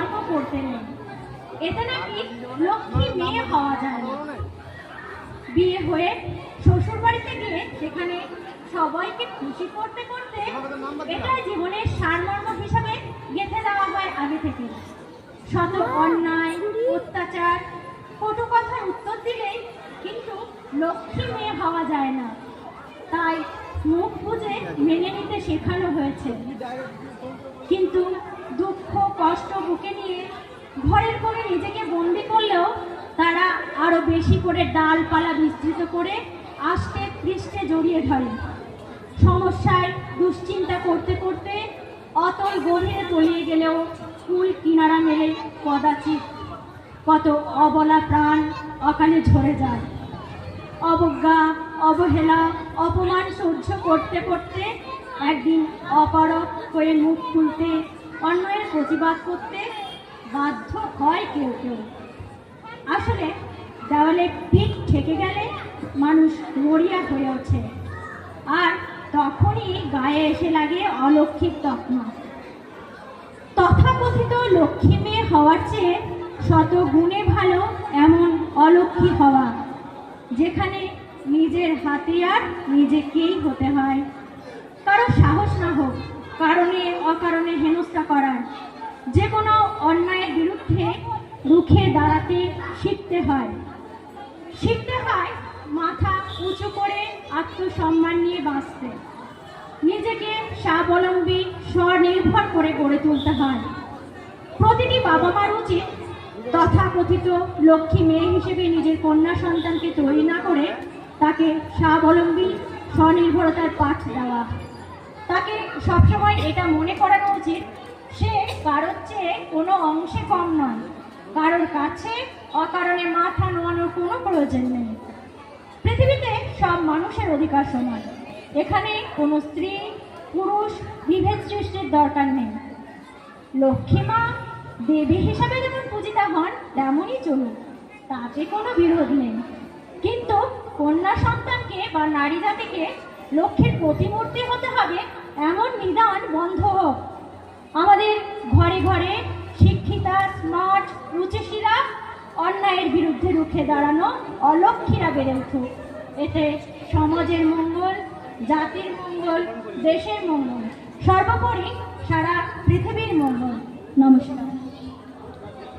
তর্ক করতে নেই। এতে নাকি লক্ষ্মী মেয়ে হওয়া যায় না। বিয়ে হয়ে শ্বশুর বাড়িতে গিয়ে সেখানে সবাইকে খুশি করতে করতে এটাই জীবনের সারমর্ম হিসাবে গেঁথে দেওয়া হয় আগে থেকে। শত অন্যায় অত্যাচার কটু কথার উত্তর দিলেই কিন্তু লক্ষ্মী মেয়ে হওয়া যায় না, তাই মুখ বুঝে মেনে নিতে শেখানো হয়েছে। কিন্তু দুঃখ কষ্ট বুকে নিয়ে ঘরের কোণে নিজেকে বন্দি করলেও তারা আরো বেশি করে ডালপালা বিস্তৃত করে আষ্টে পৃষ্ঠে জড়িয়ে ধরে। সমস্যায় দুশ্চিন্তা করতে করতে অতল গভীরে তলিয়ে গেলেও কুল কিনারা মেলে কদাচিৎ কত অবলা প্রাণ অকালে ঝরে যায়। অবজ্ঞা অবহেলা অপমান সহ্য করতে করতে একদিন অপারগ হয়ে মুখ খুলতে অন্যের প্রতিবাদ করতে বাধ্য হয় কেউ কেউ। আসলে দেওয়ালে পিঠ ঠেকে গেলে মানুষ মরিয়া হয়ে ওঠে, আর তখনই গায়ে এসে লাগে অলৌকিক তকমা। তথাকথিত লক্ষ্মী মেয়ে হওয়ার চেয়ে শত গুণে ভালো এমন অলক্ষ্মী হওয়া, যেখানে নিজের হাতিয়ার নিজেকেই হতে হয়। কারো সাহস না হোক কারণে অকারণে হেনস্থা করার, যে কোনো অন্যায়ের বিরুদ্ধে রুখে দাঁড়াতে শিখতে হয় মাথা উঁচু করে আত্মসম্মান নিয়ে বাঁচতে। নিজেকে স্বাবলম্বী স্বনির্ভর করে গড়ে তুলতে হয়। প্রতিটি বাবা মার উচিত তথাকথিত লক্ষ্মী মেয়ে হিসেবে নিজের কন্যা সন্তানকে তৈরি না করে তাকে স্বাবলম্বী স্বনির্ভরতার পাঠ দেওয়া। তাকে সবসময় এটা মনে করানো উচিত সে কারোর চেয়ে কোনো অংশে কম নয়, কারোর কাছে অকারণে মাথা নোয়ানোর কোনো প্রয়োজন নেই। পৃথিবীতে সব মানুষের অধিকার সমান, এখানে কোনো স্ত্রী পুরুষ বিভেদ সৃষ্টির দরকার নেই। লক্ষ্মী মা দেবী হিসাবে যেমন পূজিতা হন তেমনই চলুক, তাতে কোনো বিরোধ নেই। কিন্তু কন্যা সন্তানকে বা নারী জাতিকে লক্ষ্মীর প্রতিমূর্তি হতে হবে এমন নিদান বন্ধ হোক। আমাদের ঘরে ঘরে শিক্ষিতা স্মার্ট রুচিশীলা অন্যায়ের বিরুদ্ধে রুখে দাঁড়ানো অলক্ষ্মীরা বেড়ে উঠুক। এতে সমাজের মঙ্গল, জাতির মঙ্গল, দেশের মঙ্গল, সর্বোপরি সারা পৃথিবীর মঙ্গল। নমস্কার।